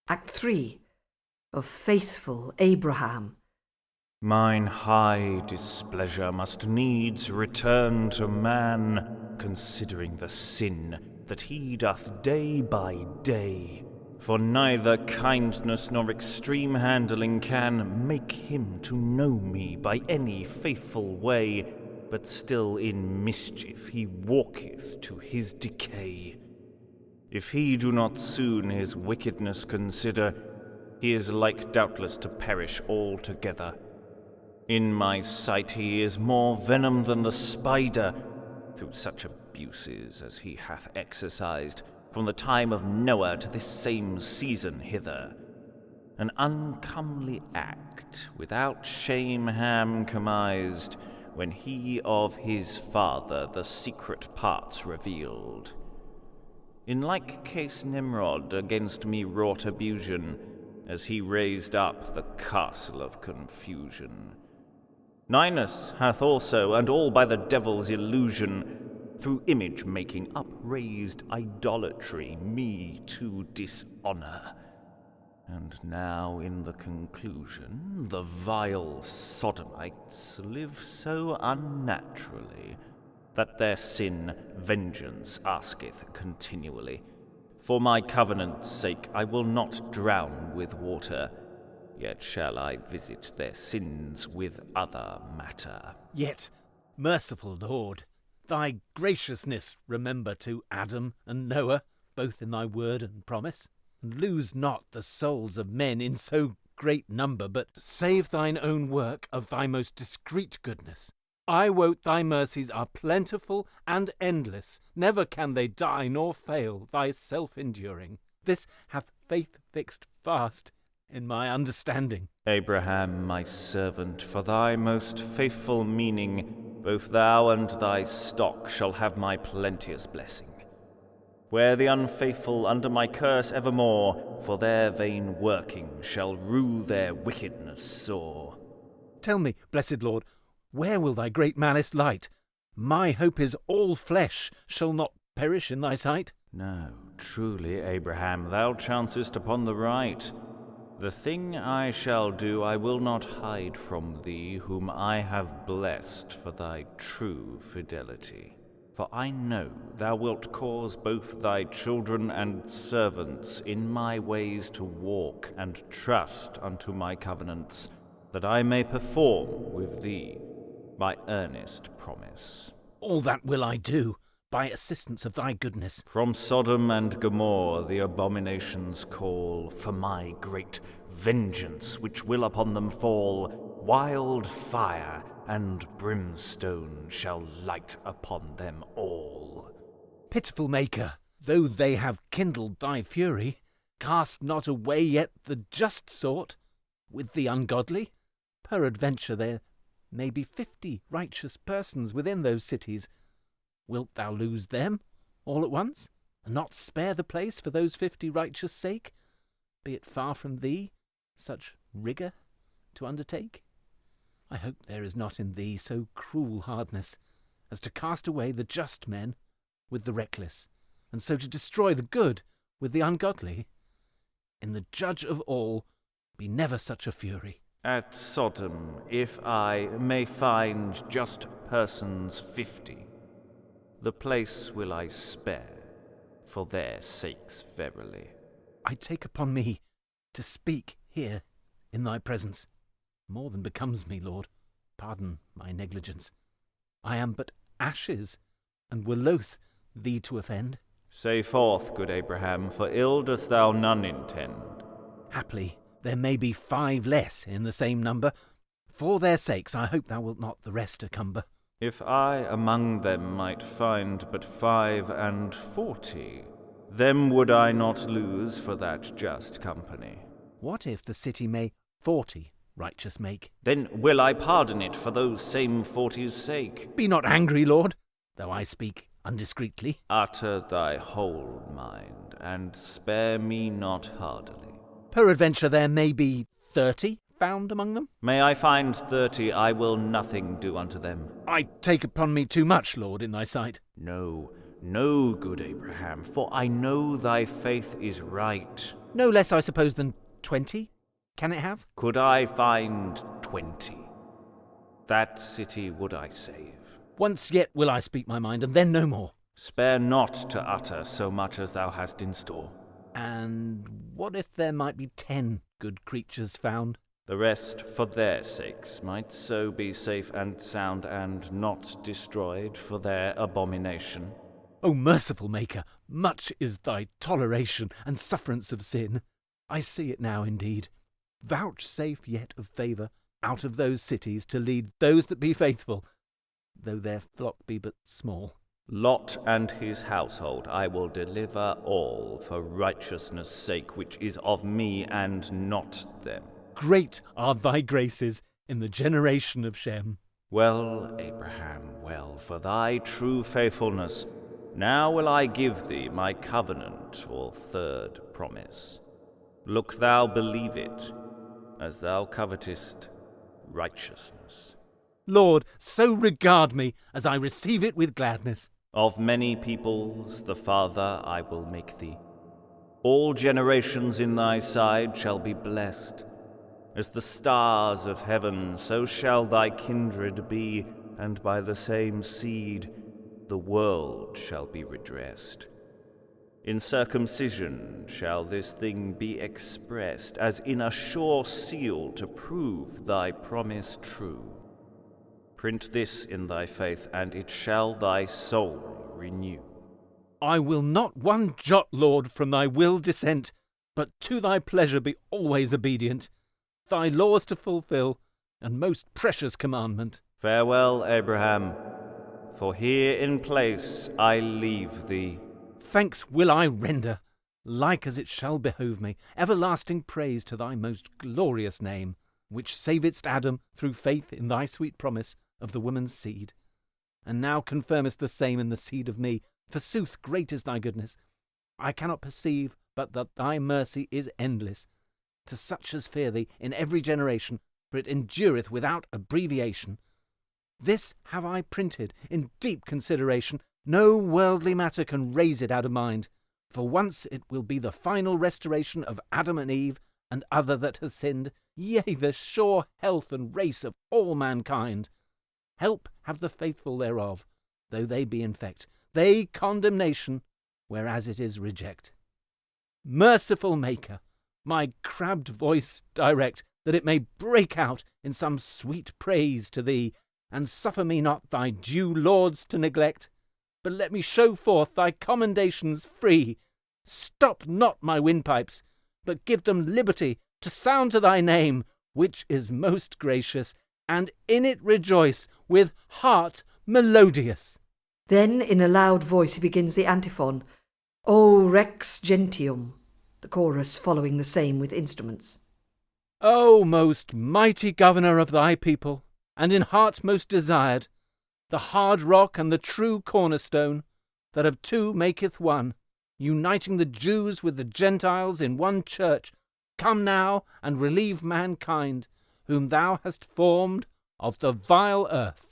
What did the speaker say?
Act 3 of Faithful Abraham. Mine high displeasure must needs return to man, considering the sin that he doth day by day. For neither kindness nor extreme handling can make him to know me by any faithful way, but still in mischief he walketh to his decay. If he do not soon his wickedness consider, he is like doubtless to perish altogether. In my sight he is more venom than the spider, through such abuses as he hath exercised from the time of Noah to this same season hither. An uncomely act, without shame Ham commised, when he of his father the secret parts revealed. In like case Nimrod against me wrought abusion, as he raised up the castle of confusion. Ninus hath also, and all by the devil's illusion, through image-making upraised idolatry me to dishonour. And now in the conclusion, the vile sodomites live so unnaturally that their sin vengeance asketh continually. For my covenant's sake I will not drown with water, yet shall I visit their sins with other matter. Yet, merciful Lord, thy graciousness remember to Adam and Noah, both in thy word and promise, and lose not the souls of men in so great number, but save thine own work of thy most discreet goodness. I wot thy mercies are plentiful and endless, never can they die nor fail, thy self-enduring. This hath faith fixed fast in my understanding. Abraham, my servant, for thy most faithful meaning, both thou and thy stock shall have my plenteous blessing. Where the unfaithful under my curse evermore, for their vain working shall rue their wickedness sore. Tell me, blessed Lord, where will thy great malice light? My hope is all flesh shall not perish in thy sight. No, truly, Abraham, thou chancest upon the right. The thing I shall do I will not hide from thee, whom I have blessed for thy true fidelity. For I know thou wilt cause both thy children and servants in my ways to walk and trust unto my covenants, that I may perform with thee my earnest promise. All that will I do, by assistance of thy goodness. From Sodom and Gomorrah the abominations call, for my great vengeance which will upon them fall. Wild fire and brimstone shall light upon them all. Pitiful Maker, though they have kindled thy fury, cast not away yet the just sort with the ungodly. Peradventure there may be 50 righteous persons within those cities. Wilt thou lose them all at once, and not spare the place for those 50 righteous' sake, be it far from thee such rigour to undertake? I hope there is not in thee so cruel hardness as to cast away the just men with the reckless, and so to destroy the good with the ungodly. In the Judge of all be never such a fury. At Sodom, if I may find just persons 50, the place will I spare, for their sakes verily. I take upon me to speak here in thy presence, more than becomes me, Lord. Pardon my negligence. I am but ashes, and were loath thee to offend. Say forth, good Abraham, for ill dost thou none intend. Haply there may be 5 less in the same number. For their sakes I hope thou wilt not the rest accumber. If I among them might find but 45, them would I not lose for that just company. What if the city may 40 righteous make? Then will I pardon it for those same 40's sake. Be not angry, Lord, though I speak undiscreetly. Utter thy whole mind, and spare me not hardily. Peradventure there may be 30 found among them? May I find 30, I will nothing do unto them. I take upon me too much, Lord, in thy sight. No, No, good Abraham, for I know thy faith is right. No less, I suppose, than 20? Can it have? Could I find 20, that city would I save. Once yet will I speak my mind, and then no more. Spare not to utter so much as thou hast in store. And what if there might be 10 good creatures found? The rest, for their sakes, might so be safe and sound, and not destroyed for their abomination. O merciful Maker, much is thy toleration and sufferance of sin. I see it now indeed. Vouchsafe yet of favour out of those cities to lead those that be faithful, though their flock be but small. Lot and his household I will deliver all for righteousness' sake, which is of me and not them. Great are thy graces in the generation of Shem. Well, Abraham, well, for thy true faithfulness, now will I give thee my covenant or third promise. Look thou believe it, as thou covetest righteousness. Lord, so regard me as I receive it with gladness. Of many peoples the father I will make thee. All generations in thy side shall be blessed. As the stars of heaven, so shall thy kindred be, and by the same seed the world shall be redressed. In circumcision shall this thing be expressed, as in a sure seal to prove thy promise true. Print this in thy faith, and it shall thy soul renew. I will not one jot, Lord, from thy will dissent, but to thy pleasure be always obedient, thy laws to fulfil, and most precious commandment. Farewell, Abraham, for here in place I leave thee. Thanks will I render, like as it shall behove me, everlasting praise to thy most glorious name, which savedst Adam through faith in thy sweet promise of the woman's seed, and now confirmest the same in the seed of me. Forsooth, great is thy goodness. I cannot perceive but that thy mercy is endless, to such as fear thee in every generation, for it endureth without abbreviation. This have I printed in deep consideration. No worldly matter can raise it out of mind, for once it will be the final restoration of Adam and Eve and other that hath sinned, yea, the sure health and race of all mankind. Help have the faithful thereof, though they be infect, they condemnation, whereas it is reject. Merciful Maker, my crabbed voice direct, that it may break out in some sweet praise to thee, and suffer me not thy due lauds to neglect, but let me show forth thy commendations free. Stop not my windpipes, but give them liberty to sound to thy name, which is most gracious, and in it rejoice with heart melodious. Then in a loud voice he begins the antiphon, O Rex Gentium, the chorus following the same with instruments. O most mighty governor of thy people, and in heart most desired, the hard rock and the true cornerstone, that of two maketh one, uniting the Jews with the Gentiles in one church, come now and relieve mankind, whom thou hast formed of the vile earth.